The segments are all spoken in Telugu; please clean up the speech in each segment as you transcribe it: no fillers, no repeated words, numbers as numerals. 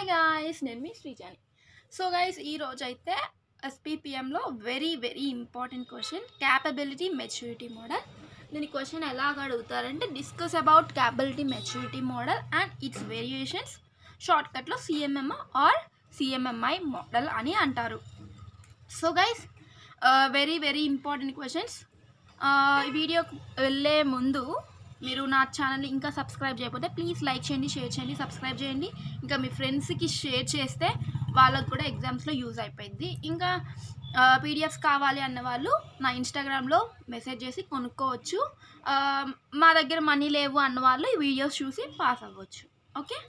హాయ్ గాయ్స్, నేను మీ శ్రీజాని. సో గైస్, ఈరోజు అయితే ఎస్పీపీఎంలో very important question, capability maturity model. దీని క్వశ్చన్ ఎలాగ అడుగుతారంటే, discuss about capability maturity model and its variations, షార్ట్కట్లో సిఎంఎం ఆర్ సిఎంఎంఐ మోడల్ అని అంటారు. So guys, very important questions. ఈ వీడియోకి వెళ్ళే ముందు మీరు నా ఛానల్ని ఇంకా సబ్స్క్రైబ్ చేయకపోతే ప్లీజ్ లైక్ చేయండి, షేర్ చేయండి, సబ్స్క్రైబ్ చేయండి. ఇంకా మీ ఫ్రెండ్స్కి షేర్ చేస్తే వాళ్ళకు కూడా ఎగ్జామ్స్లో యూజ్ అయిపోయింది. ఇంకా పీడిఎఫ్స్ కావాలి అన్న వాళ్ళు నా ఇన్స్టాగ్రామ్లో మెసేజ్ చేసి కొనుక్కోవచ్చు. మా దగ్గర మనీ లేవు అన్న వాళ్ళు ఈ వీడియోస్ చూసి పాస్ అవ్వచ్చు. ఓకే,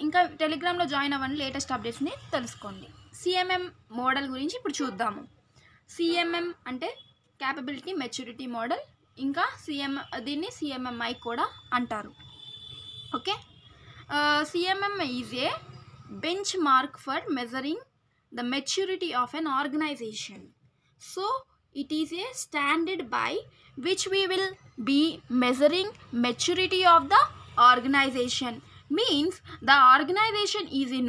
ఇంకా టెలిగ్రామ్లో జాయిన్ అవ్వండి, లేటెస్ట్ అప్డేట్స్ని తెలుసుకోండి. సిఎంఎం మోడల్ గురించి ఇప్పుడు చూద్దాము. సిఎంఎం అంటే క్యాపబిలిటీ మెచ్యూరిటీ మోడల్, ఇంకా దీన్ని సిఎంఎంఐ కూడా అంటారు. Okay, CMM is a bench mark for measuring the maturity of an organization. So it is a standard by which we will be measuring maturity of the organization. Means the organization is in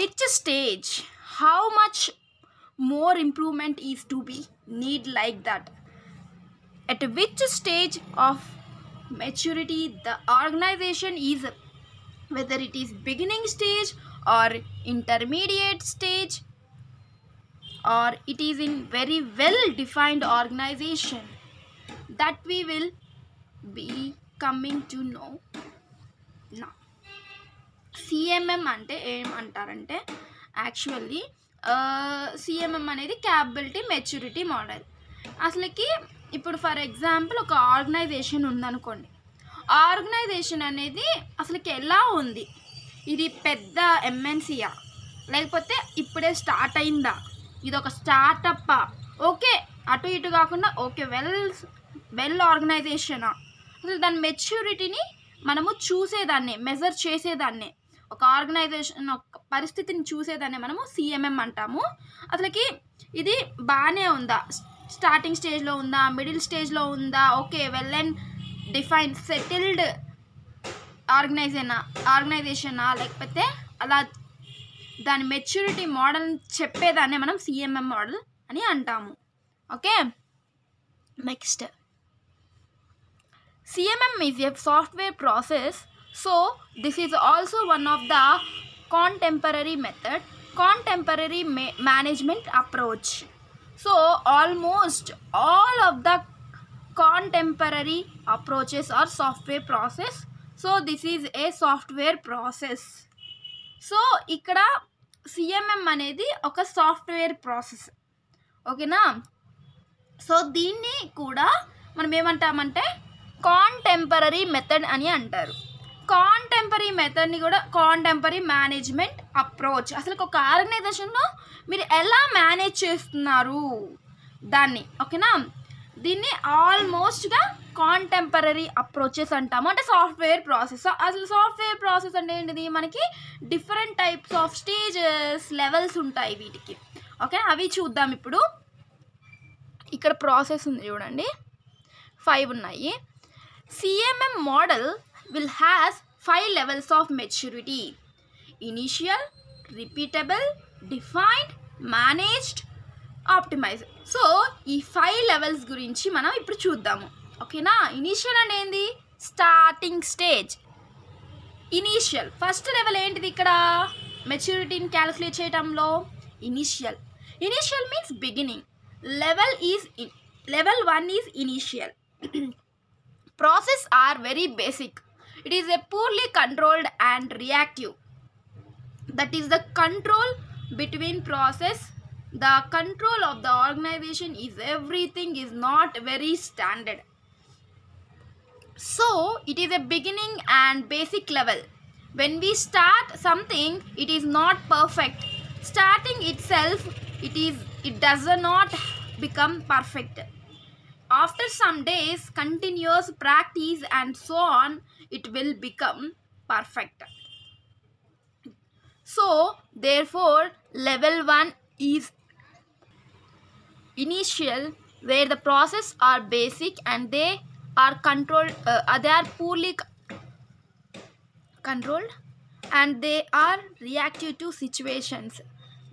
which stage, how much more improvement is to be need, like that. At which stage of maturity the organization is, whether it is beginning stage or intermediate stage, or it is in very well defined organization, that we will be coming to know now. CMM అంటే ఏమంటారంటే, యాక్చువల్లీ సిఎంఎం అనేది క్యాపబిలిటీ మెచ్యూరిటీ మోడల్. అసలుకి ఇప్పుడు ఫర్ ఎగ్జాంపుల్ ఒక ఆర్గనైజేషన్ ఉందనుకోండి. ఆర్గనైజేషన్ అనేది అసలుకి ఎలా ఉంది, ఇది పెద్ద ఎంఎన్సీయా లేకపోతే ఇప్పుడే స్టార్ట్ అయిందా, ఇది ఒక స్టార్టప్పా, ఓకే అటు ఇటు కాకుండా ఓకే వెల్ ఆర్గనైజేషనా, అసలు దాని మెచ్యూరిటీని మనము చూసేదాన్నే, మెజర్ చేసేదాన్నే, ఒక ఆర్గనైజేషన్ ఒక పరిస్థితిని చూసేదాన్నే మనము సిఎంఎం అంటాము. అసలుకి ఇది బాగానే ఉందా, స్టార్టింగ్ స్టేజ్లో ఉందా, మిడిల్ స్టేజ్లో ఉందా, okay well and defined settled ఆర్గనైజేషనా, లేకపోతే అలా దాని మెచ్యూరిటీ మోడల్ చెప్పేదాన్ని మనం సిఎంఎం మోడల్ అని అంటాము. Okay, next, CMM is a software process. So this is also one of the contemporary management approach. So almost all of the contemporary approaches are software process. So this is a software process. So ఇక్కడ సిఎంఎం అనేది ఒక సాఫ్ట్వేర్ ప్రాసెస్, ఓకేనా. సో దీన్ని కూడా మనం ఏమంటామంటే కాంటెంపరీ మెథడ్ అని అంటారు. కాంటెంపరీ మెథడ్ని కూడా కాంటెంపరీ మేనేజ్మెంట్ అప్రోచ్. అసలు ఒక ఆర్గనైజేషన్లో మీరు ఎలా మేనేజ్ చేస్తున్నారు దాన్ని, ఓకేనా. దీన్ని ఆల్మోస్ట్గా కాంటెంపరీ అప్రోచెస్ అంటాము, అంటే సాఫ్ట్వేర్ ప్రాసెస్. అసలు సాఫ్ట్వేర్ ప్రాసెస్ అంటే ఏంటిది, మనకి different types of stages, levels ఉంటాయి వీటికి, ఓకే. అవి చూద్దాం ఇప్పుడు. ఇక్కడ ప్రాసెస్ ఉంది చూడండి, 5 ఉన్నాయి. CMM model will has 5 levels of maturity: initial, repeatable, defined, managed, optimized. So ఈ 5 levels గురించి మనం ఇప్పుడు చూద్దాము, ఓకేనా. ఇనీషియల్ అంటే ఏంది, starting stage. Initial first level ఏంటిది ఇక్కడ మెచ్యూరిటీని క్యాలిక్యులేట్ చేయడంలో, initial means beginning. Level 1 is initial. Process are very basic. It is a poorly controlled and reactive. That is the control between process. The control of the organization is everything is not very standard. So it is a beginning and basic level. When we start something, it is not perfect. Starting itself, it does not become perfect. After some days, continuous practice and so on, it will become perfect. So therefore level 1 is initial, where the process are basic and they are controlled, they are poorly controlled, and they are reactive to situations.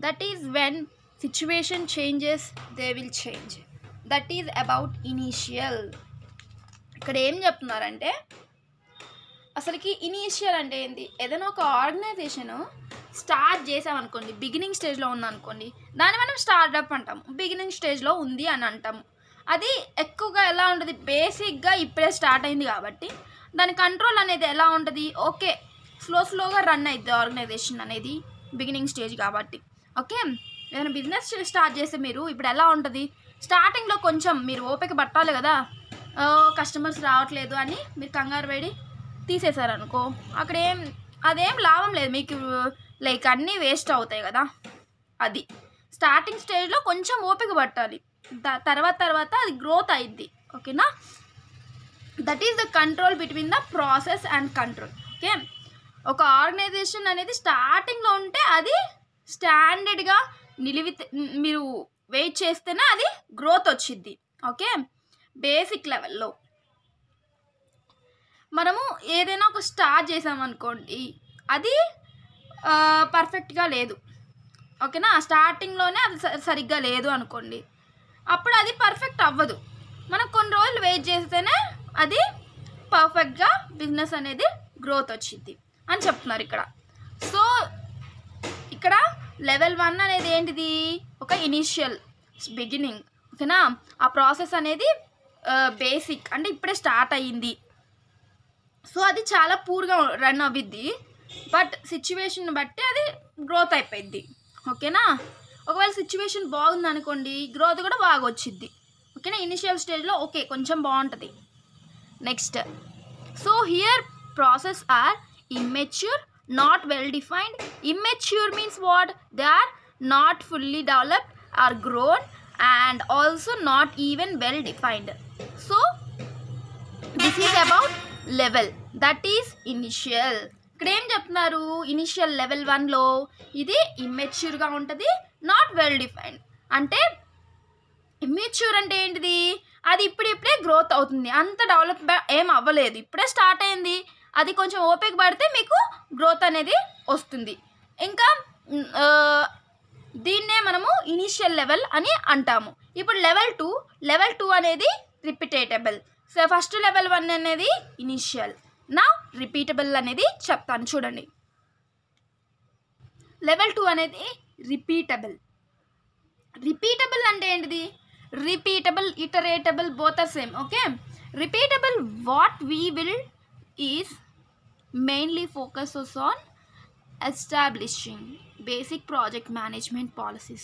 That is, when situation changes, they will change. That is about initial. ఇక్కడ ఏం చెప్తున్నారంటే అసలుకి ఇనీషియల్ అంటే ఏంటి? ఏదైనా ఒక ఆర్గనైజేషన్ స్టార్ట్ చేసామనుకోండి, బిగినింగ్ స్టేజ్లో ఉందనుకోండి, దాన్ని మనం స్టార్ట్అప్ అంటాము. బిగినింగ్ స్టేజ్లో ఉంది అని అంటాము. అది ఎక్కువగా ఎలా ఉంటుంది? బేసిక్గా ఇప్పుడే స్టార్ట్ అయింది కాబట్టి దాని కంట్రోల్ అనేది ఎలా ఉంటుంది? ఓకే, స్లోగా రన్ అవుతుంది ఆర్గనైజేషన్ అనేది, బిగినింగ్ స్టేజ్ కాబట్టి. ఓకే, ఏదైనా బిజినెస్ స్టార్ట్ చేస్తే మీరు ఇప్పుడు ఎలా ఉంటుంది? స్టార్టింగ్లో కొంచెం మీరు ఓపిక పట్టాలి కదా, కస్టమర్స్ రావట్లేదు అని మీరు కంగారు పడి తీసేశారనుకో, అక్కడ అదేం లాభం లేదు మీకు, లైక్ అన్నీ వేస్ట్ అవుతాయి కదా. అది స్టార్టింగ్ స్టేజ్లో కొంచెం ఓపిక పట్టాలి, తర్వాత అది గ్రోత్ అయింది. ఓకేనా? That is the control between the process and control. Okay, ఒక ఆర్గనైజేషన్ అనేది స్టార్టింగ్లో ఉంటే అది స్టాండర్డ్గా మీరు వెయిట్ చేస్తేనే అది గ్రోత్ వచ్చింది. ఓకే, బేసిక్ లెవెల్లో మనము ఏదైనా ఒక స్టార్ట్ చేసామనుకోండి, అది పర్ఫెక్ట్గా లేదు. ఓకేనా? స్టార్టింగ్లోనే అది సరిగ్గా లేదు అనుకోండి, అప్పుడు అది పర్ఫెక్ట్ అవ్వదు. మనం కొన్ని రోజులు వెయిట్ చేస్తేనే అది పర్ఫెక్ట్గా బిజినెస్ అనేది గ్రోత్ వచ్చింది అని చెప్తున్నారు ఇక్కడ. సో ఇక్కడ లెవెల్ 1 అనేది ఏంటిది? ఒక ఇనీషియల్ బిగినింగ్. ఓకేనా? ఆ ప్రాసెస్ అనేది బేసిక్, అంటే ఇప్పుడే స్టార్ట్ అయ్యింది. సో అది చాలా పూర్గా రన్ అవ్విద్ది, బట్ సిచ్యువేషన్ బట్టి అది గ్రోత్ అయిపోయింది. ఓకేనా? ఒకవేళ సిచ్యువేషన్ బాగుంది అనుకోండి, గ్రోత్ కూడా బాగా వచ్చిద్ది. ఓకేనా? ఇనిషియల్ స్టేజ్లో ఓకే కొంచెం బాగుంటుంది. Next, so here process are immature, not well defined. Immature means what? They are not fully developed or grown and also not even well defined. So this is about level, that is initial. ఇక్కడ ఏం చెప్తున్నారు? ఇనిషియల్ లెవెల్ 1లో ఇది ఇమ్మెచ్యూర్గా ఉంటుంది, నాట్ వెల్ డిఫైన్డ్. అంటే ఇమ్మెచ్యూర్ అంటే ఏంటిది? అది ఇప్పుడిప్పుడే గ్రోత్ అవుతుంది, అంత డెవలప్ ఏం అవ్వలేదు, ఇప్పుడే స్టార్ట్ అయింది. అది కొంచెం ఓపిక పడితే మీకు గ్రోత్ అనేది వస్తుంది. ఇంకా దీన్నే మనము ఇనిషియల్ లెవెల్ అని అంటాము. ఇప్పుడు లెవెల్ 2 అనేది రిపీటేటబుల్. సో ఫస్ట్ లెవెల్ 1 అనేది ఇనిషియల్, నా రిపీటబుల్ అనేది చెప్తాను చూడండి. లెవెల్ 2 అనేది రిపీటబుల్. రిపీటబుల్ అంటే ఏంటిది? Repeatable, iterable both are same. Okay, repeatable what we will is mainly focuses on establishing basic project management policies.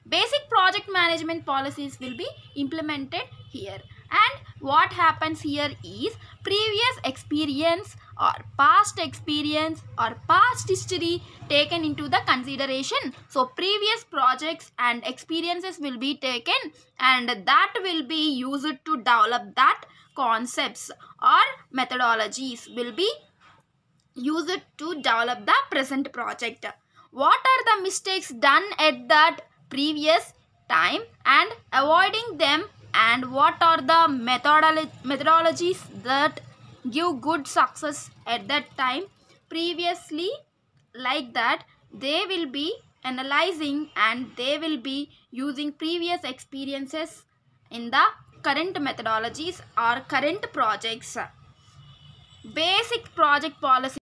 Basic project management policies will be implemented here, and what happens here is previous experience or past experience or past history taken into the consideration. So previous projects and experiences will be taken, and that will be used to develop that concepts or methodologies will be used to develop the present project. What are the mistakes done at that previous time and avoiding them, and what are the methodologies that give good success at that time previously? Like that they will be analyzing and they will be using previous experiences in the current methodologies or current projects. Basic project policy